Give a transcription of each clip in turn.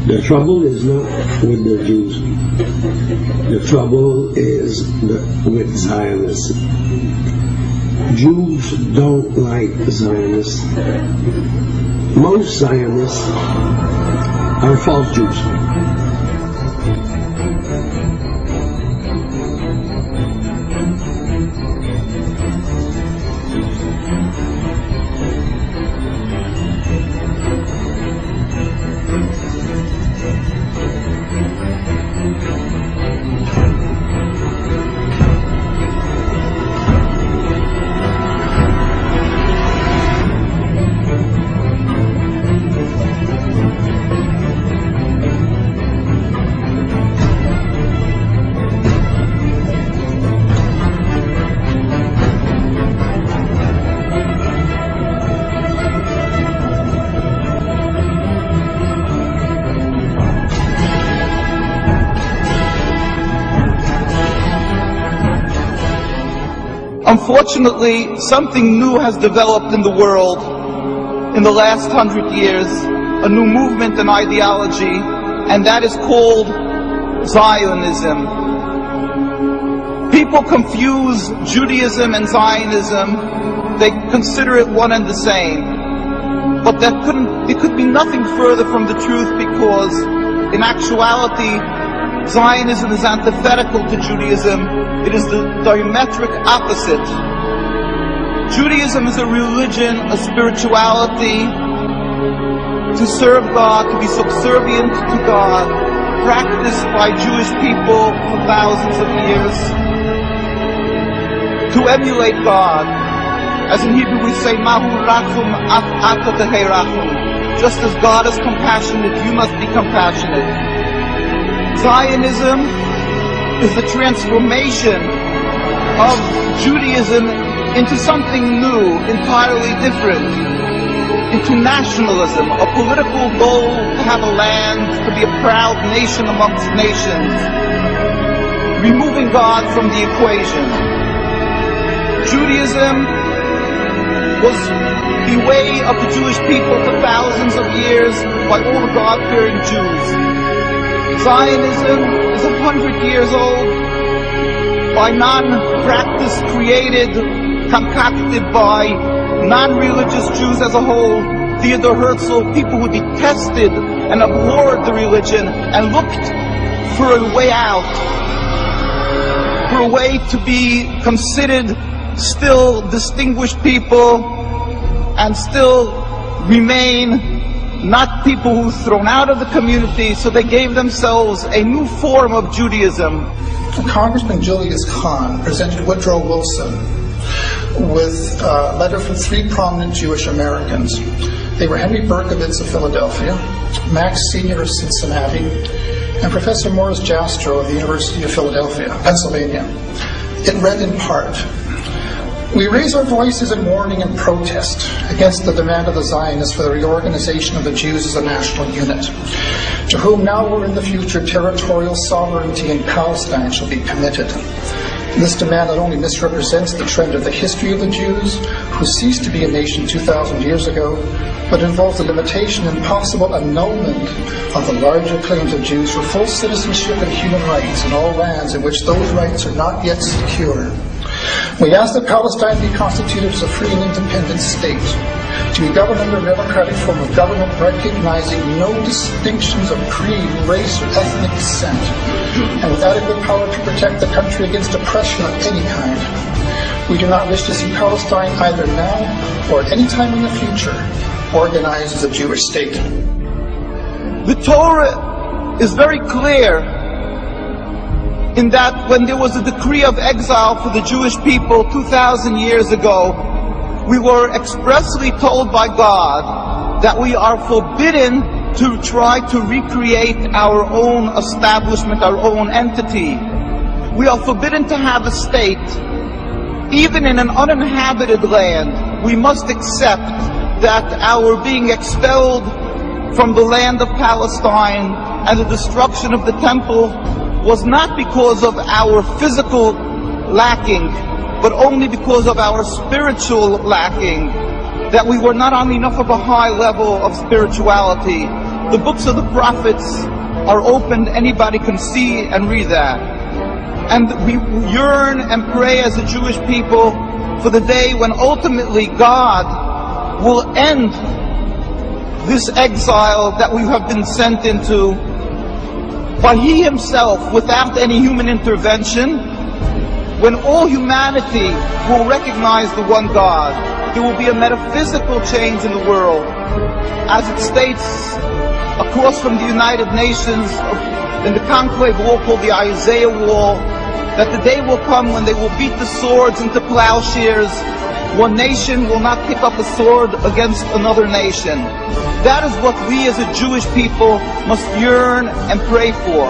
The trouble is not with the Jews. The trouble is with Zionists. Jews don't like Zionists. Most Zionists are false Jews. Unfortunately, something new has developed in the world in the last 100 years, a new movement and ideology, and that is called Zionism. People confuse Judaism and Zionism. They consider it one and the same. But it could be nothing further from the truth, because in actuality, Zionism is antithetical to Judaism. It is the diametric opposite. Judaism is a religion, a spirituality, to serve God, to be subservient to God, practiced by Jewish people for thousands of years, to emulate God. As in Hebrew we say, Mahu rachum af ata tehei rachum. Just as God is compassionate, you must be compassionate. Zionism is the transformation of Judaism into something new, entirely different, into nationalism, a political goal to have a land, to be a proud nation amongst nations, removing God from the equation. Judaism was the way of the Jewish people for thousands of years by all the God-fearing Jews. Zionism is 100 years old, by non-practice created, concocted by non-religious Jews as a whole. Theodor Herzl, people who detested and abhorred the religion and looked for a way out, for a way to be considered still distinguished people and still remain not people who were thrown out of the community, so they gave themselves a new form of Judaism. Congressman Julius Kahn presented Woodrow Wilson with a letter from three prominent Jewish Americans. They were Henry Berkowitz of Philadelphia, Max Senior of Cincinnati, and Professor Morris Jastrow of the University of Philadelphia, Pennsylvania. It read in part, "We raise our voices in warning and protest against the demand of the Zionists for the reorganization of the Jews as a national unit, to whom now or in the future territorial sovereignty in Palestine shall be committed. This demand not only misrepresents the trend of the history of the Jews, who ceased to be a nation 2,000 years ago, but involves the limitation and possible annulment of the larger claims of Jews for full citizenship and human rights in all lands in which those rights are not yet secure. We ask that Palestine be constituted as a free and independent state, to be governed under a democratic form of government recognizing no distinctions of creed, race, or ethnic descent, and with adequate power to protect the country against oppression of any kind. We do not wish to see Palestine either now or at any time in the future organized as a Jewish state." The Torah is very clear in that when there was a decree of exile for the Jewish people 2,000 years ago, we were expressly told by God that we are forbidden to try to recreate our own establishment, our own entity. We are forbidden to have a state. Even in an uninhabited land, we must accept that our being expelled from the land of Palestine and the destruction of the temple was not because of our physical lacking, but only because of our spiritual lacking, that we were not on enough of a high level of spirituality. The books of the prophets are open, anybody can see and read that. And we yearn and pray as a Jewish people for the day when ultimately God will end this exile that we have been sent into by He Himself, without any human intervention, when all humanity will recognize the one God. There will be a metaphysical change in the world. As it states across from the United Nations in the conclave wall called the Isaiah Wall, that the day will come when they will beat the swords into plowshares. One nation will not pick up a sword against another nation. That is what we as a Jewish people must yearn and pray for.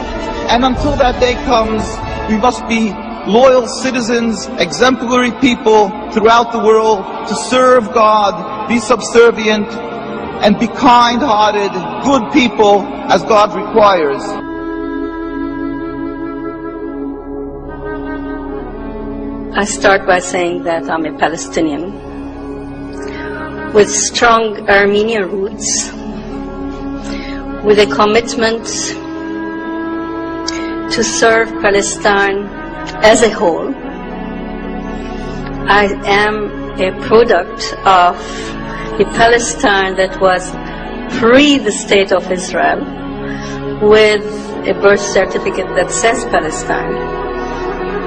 And until that day comes, we must be loyal citizens, exemplary people throughout the world to serve God, be subservient, and be kind-hearted, good people as God requires. I start by saying that I'm a Palestinian with strong Armenian roots, with a commitment to serve Palestine as a whole. I am a product of a Palestine that was pre the State of Israel, with a birth certificate that says Palestine.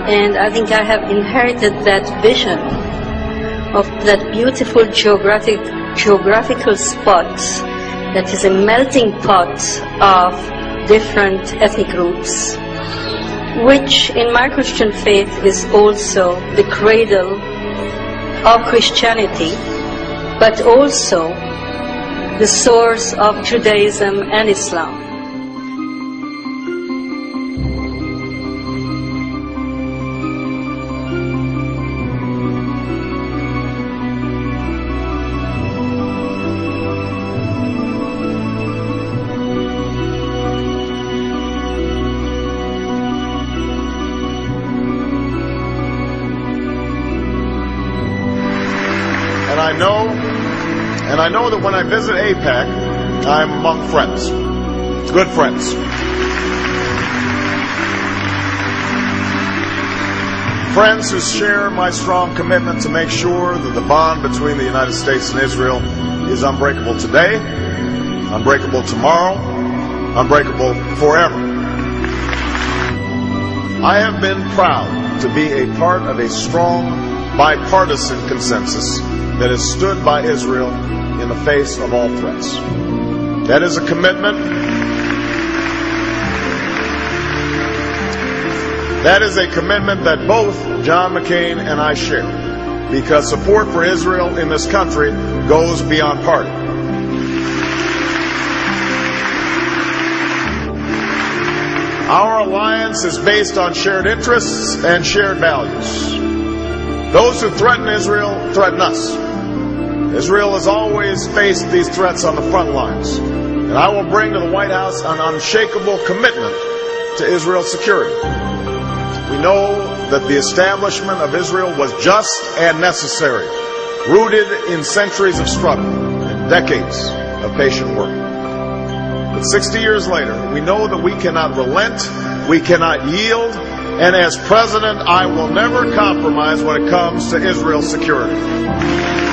And I think I have inherited that vision of that beautiful geographical spot that is a melting pot of different ethnic groups, which in my Christian faith is also the cradle of Christianity, but also the source of Judaism and Islam. And I know that when I visit AIPAC, I'm among friends, good friends. Friends who share my strong commitment to make sure that the bond between the United States and Israel is unbreakable today, unbreakable tomorrow, unbreakable forever. I have been proud to be a part of a strong bipartisan consensus that has stood by Israel in the face of all threats. That is a commitment. That is a commitment that both John McCain and I share, because support for Israel in this country goes beyond party. Our alliance is based on shared interests and shared values. Those who threaten Israel threaten us. Israel has always faced these threats on the front lines, and I will bring to the White House an unshakable commitment to Israel's security. We know that the establishment of Israel was just and necessary, rooted in centuries of struggle and decades of patient work. But 60 years later, we know that we cannot relent, we cannot yield, and as president, I will never compromise when it comes to Israel's security.